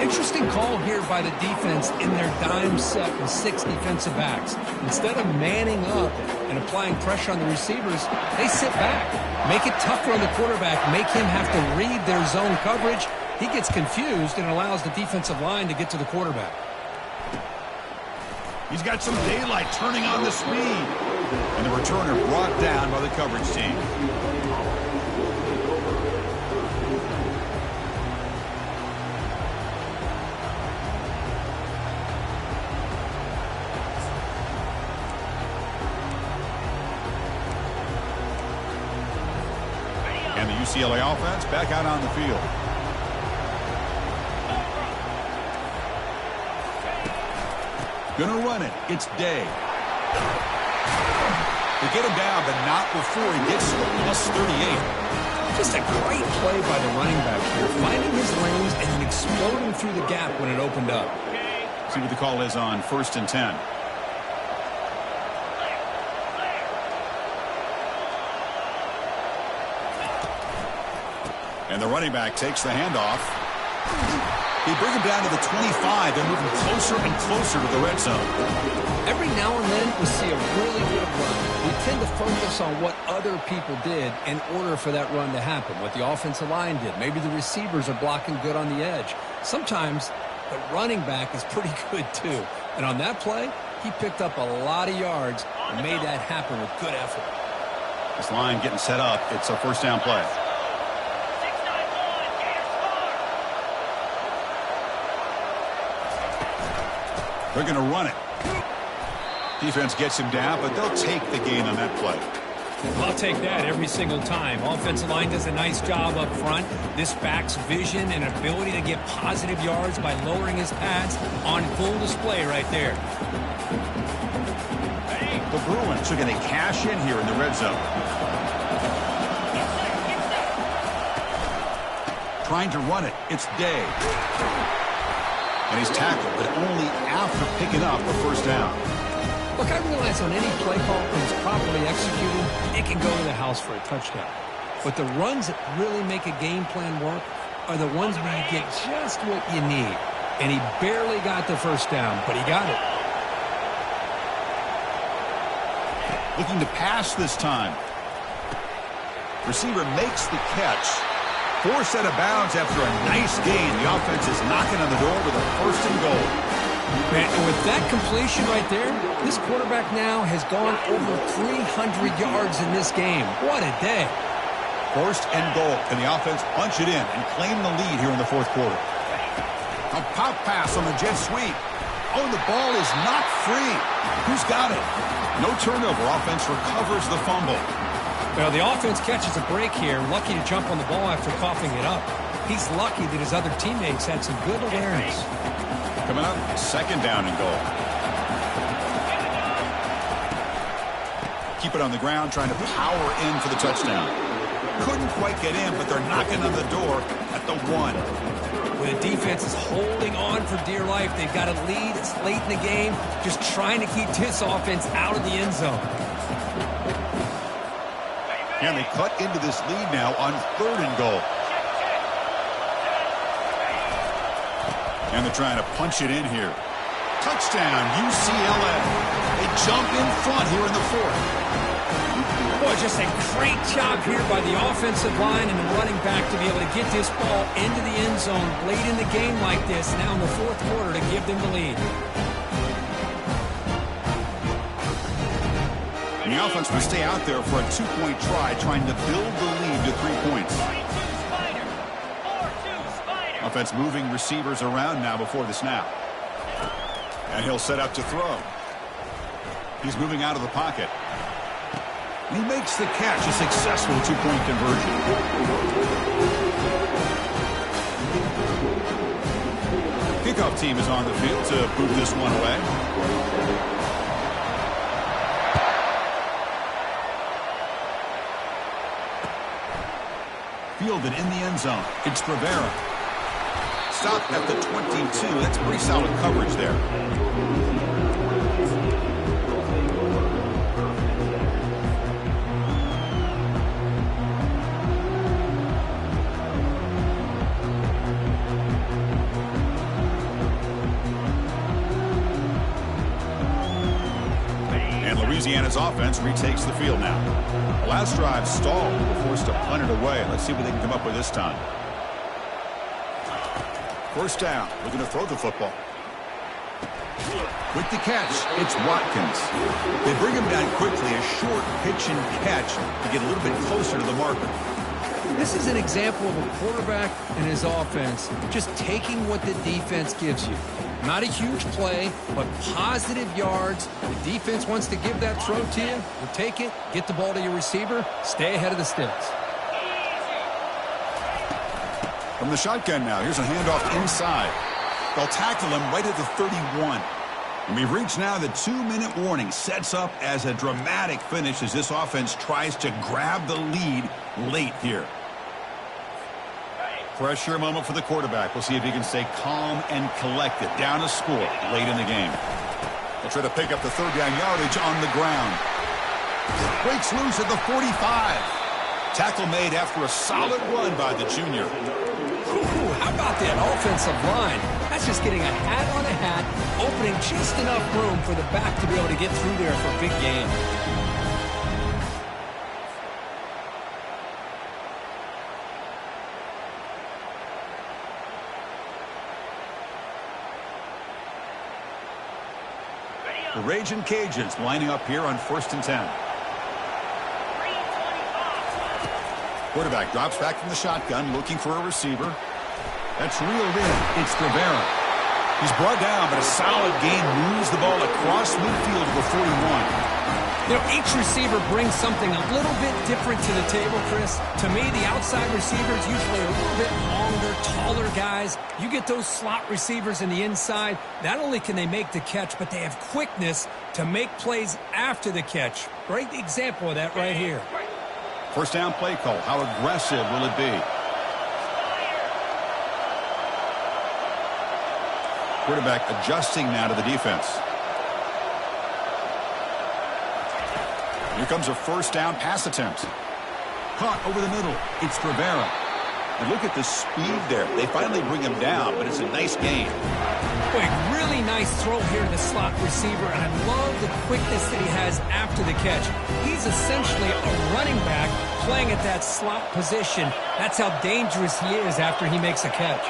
Interesting call here by the defense in their dime set with 6 defensive backs. Instead of manning up and applying pressure on the receivers, they sit back. Make it tougher on the quarterback, make him have to read their zone coverage. He gets confused and allows the defensive line to get to the quarterback. He's got some daylight turning on the speed. And the returner brought down by the coverage team. And the UCLA offense back out on the field. Gonna run it. It's Day. They get him down, but not before he gets to the plus 38. Just a great play by the running back here, finding his lanes and then exploding through the gap when it opened up. See what the call is on 1st and 10. And the running back takes the handoff. They bring him down to the 25. They're moving closer and closer to the red zone. Every now and then we see a really good run. We tend to focus on what other people did in order for that run to happen, what the offensive line did. Maybe the receivers are blocking good on the edge. Sometimes the running back is pretty good too. And on that play, he picked up a lot of yards and made that happen with good effort. This line getting set up. It's a first down play. They're going to run it. Defense gets him down, but they'll take the gain on that play. I'll take that every single time. Offensive line does a nice job up front. This back's vision and ability to get positive yards by lowering his pads on full display right there. The Bruins are going to cash in here in the red zone. Trying to run it. It's Day. And he's tackled, but only after picking up a first down. Look, I realize on any play call that is properly executed, it can go to the house for a touchdown. But the runs that really make a game plan work are the ones where you get just what you need. And he barely got the first down, but he got it. Looking to pass this time. Receiver makes the catch. Forced out of bounds after a nice gain. The offense is knocking on the door with a first and goal. Man, and with that completion right there, this quarterback now has gone over 300 yards in this game. What a day. First and goal. Can the offense punch it in and claim the lead here in the fourth quarter? A pop pass on the jet sweep. Oh, the ball is not free. Who's got it? No turnover. Offense recovers the fumble. Well, the offense catches a break here. Lucky to jump on the ball after coughing it up. He's lucky that his other teammates had some good awareness. Coming up, second down and goal. Keep it on the ground, trying to power in for the touchdown. Couldn't quite get in, but they're knocking on the door at the 1. When the defense is holding on for dear life, they've got a lead. It's late in the game, just trying to keep this offense out of the end zone. And they cut into this lead now on third and goal. And they're trying to punch it in here. Touchdown, UCLA. They jump in front here in the fourth. Boy, just a great job here by the offensive line and the running back to be able to get this ball into the end zone late in the game like this, now in the fourth quarter, to give them the lead. And the offense will stay out there for a 2-point try, trying to build the lead to 3 points. Offense moving receivers around now before the snap. And he'll set up to throw. He's moving out of the pocket. He makes the catch, a successful 2-point conversion. Kickoff team is on the field to move this one away. Fielded in the end zone. It's Rivera. Stopped at the 22. That's pretty solid coverage there. And Louisiana's offense retakes the field now. The last drive stalled. We're forced to punt it away. Let's see what they can come up with this time. First down. Looking to throw the football. With the catch, it's Watkins. They bring him down quickly. A short pitch and catch to get a little bit closer to the marker. This is an example of a quarterback and his offense just taking what the defense gives you. Not a huge play, but positive yards. The defense wants to give that throw to you. You take it, get the ball to your receiver, stay ahead of the sticks. From the shotgun now, here's a handoff inside. They'll tackle him right at the 31. And we've reached now the 2-minute warning. Sets up as a dramatic finish as this offense tries to grab the lead late here. Pressure moment for the quarterback. We'll see if he can stay calm and collected. Down a score late in the game. They'll try to pick up the third down yardage on the ground. Breaks loose at the 45. Tackle made after a solid run by the junior. Ooh, how about that offensive line? That's just getting a hat on a hat, opening just enough room for the back to be able to get through there for a big gain. The Raging Cajuns lining up here on 1st and 10. Quarterback drops back from the shotgun, looking for a receiver. That's reeled in. It's Rivera. He's brought down, but a solid gain moves the ball across midfield to the 41. You know, each receiver brings something a little bit different to the table, Chris. To me, the outside receivers usually are a little bit longer, taller guys. You get those slot receivers in the inside, not only can they make the catch, but they have quickness to make plays after the catch. Great example of that right here. First down play call. How aggressive will it be? Quarterback adjusting now to the defense. Here comes a first down pass attempt. Caught over the middle. It's Rivera. And look at the speed there. They finally bring him down, but it's a nice gain. Boy, really nice throw here to the slot receiver, and I love the quickness that he has after the catch. He's essentially a running back playing at that slot position. That's how dangerous he is after he makes a catch.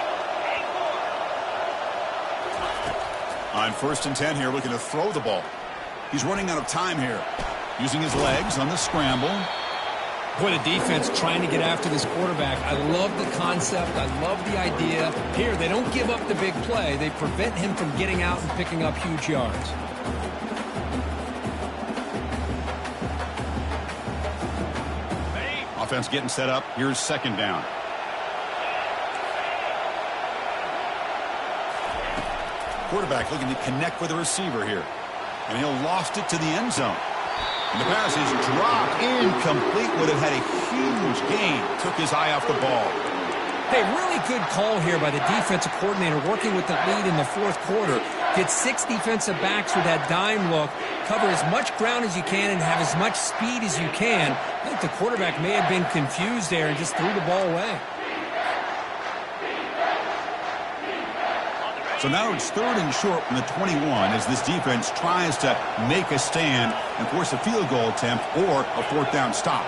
On 1st and 10 here, looking to throw the ball. He's running out of time here. Using his legs on the scramble. Boy, the defense trying to get after this quarterback. I love the concept. I love the idea. Here, they don't give up the big play. They prevent him from getting out and picking up huge yards. Offense getting set up. Here's 2nd down. Quarterback looking to connect with the receiver here. And he'll loft it to the end zone. And the pass is dropped. Incomplete. Would have had a huge gain. Took his eye off the ball. Hey, really good call here by the defensive coordinator working with the lead in the 4th quarter. Get 6 defensive backs with that dime look. Cover as much ground as you can and have as much speed as you can. I think the quarterback may have been confused there and just threw the ball away. So now it's 3rd and short from the 21 as this defense tries to make a stand and force a field goal attempt or a 4th down stop.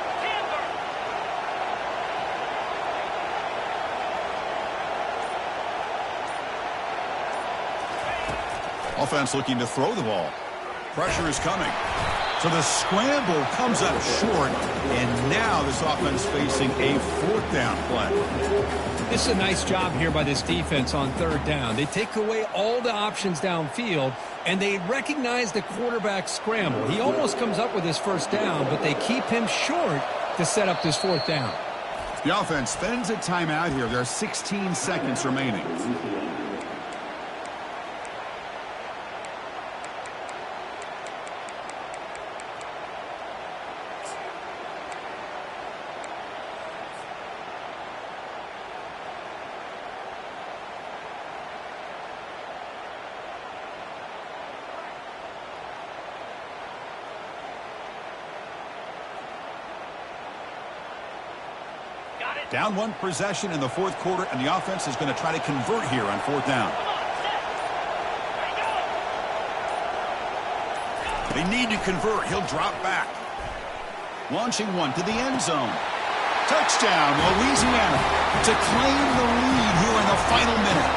Offense looking to throw the ball. Pressure is coming. So the scramble comes up short, and now this offense facing a 4th down play. This is a nice job here by this defense on 3rd down. They take away all the options downfield, and they recognize the quarterback scramble. He almost comes up with his 1st down, but they keep him short to set up this 4th down. The offense spends a timeout here. There are 16 seconds remaining. Down 1 possession in the 4th quarter, and the offense is going to try to convert here on 4th down. They need to convert. He'll drop back. Launching one to the end zone. Touchdown, Louisiana, to claim the lead here in the final minute.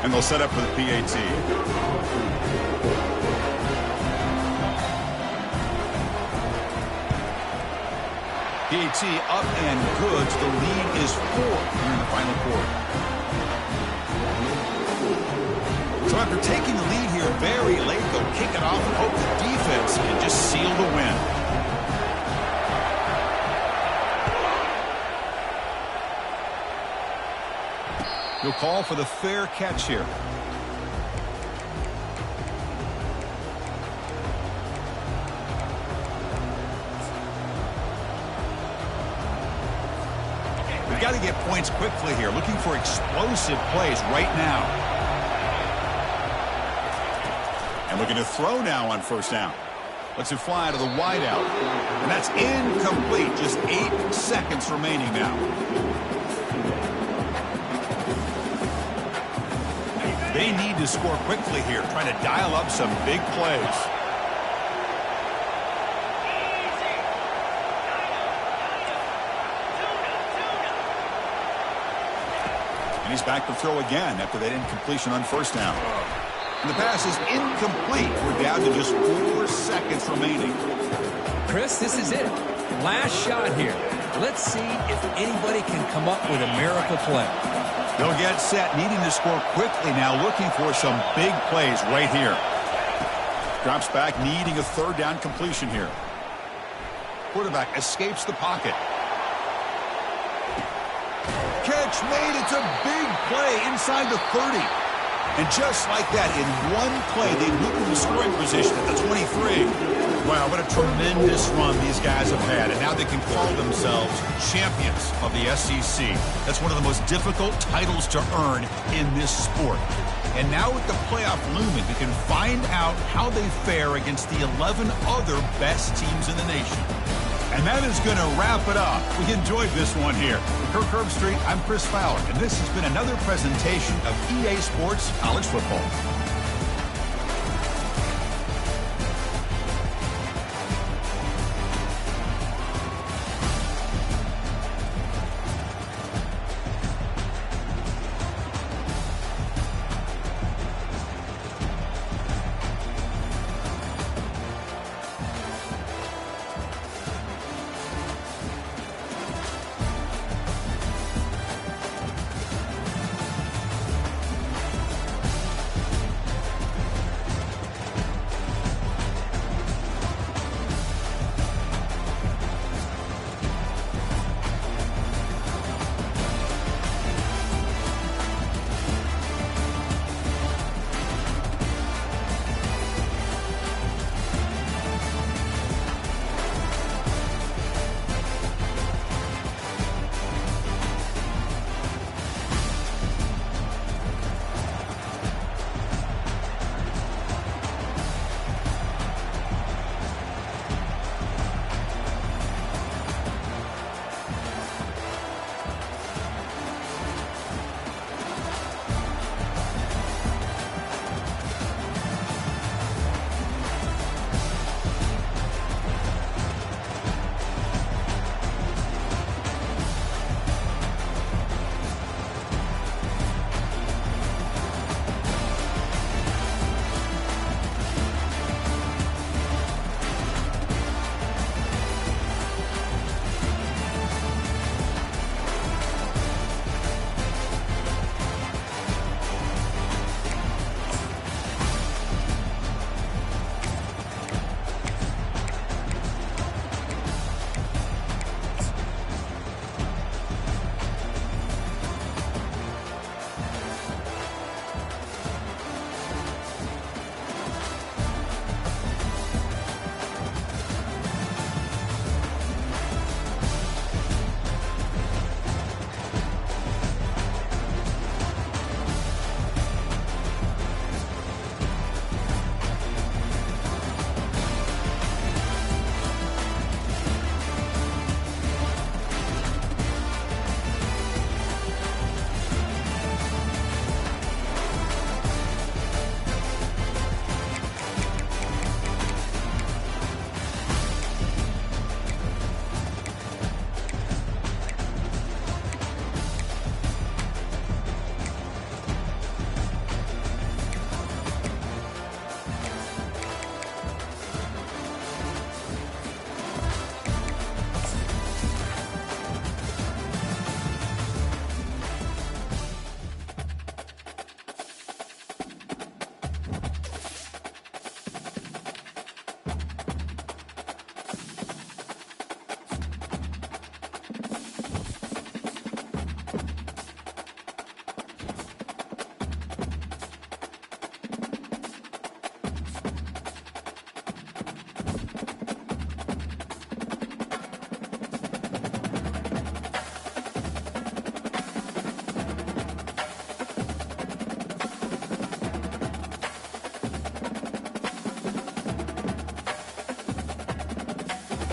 And they'll set up for the PAT. PAT up and good. The lead is 4 here in the final quarter. So after taking the lead here very late, they'll kick it off and hope the defense can just seal the win. He'll call for the fair catch here. We've got to get points quickly here. Looking for explosive plays right now. And looking to throw now on first down. Lets it fly to the wideout. And that's incomplete. Just 8 seconds remaining now. They need to score quickly here, trying to dial up some big plays. And he's back to throw again after that incompletion on first down. And the pass is incomplete. We're down to just 4 seconds remaining. Chris, this is it. Last shot here. Let's see if anybody can come up with a miracle play. They'll get set, needing to score quickly now, looking for some big plays right here. Drops back, needing a third down completion here. Quarterback escapes the pocket. Catch made. It's a big play inside the 30. And just like that, in one play, they move into scoring position at the 23. Wow, what a tremendous run these guys have had. And now they can call themselves champions of the SEC. That's one of the most difficult titles to earn in this sport. And now with the playoff looming, we can find out how they fare against the 11 other best teams in the nation. And that is going to wrap it up. We enjoyed this one here. For Kirk Herbstreit, I'm Chris Fowler, and this has been another presentation of EA Sports College Football.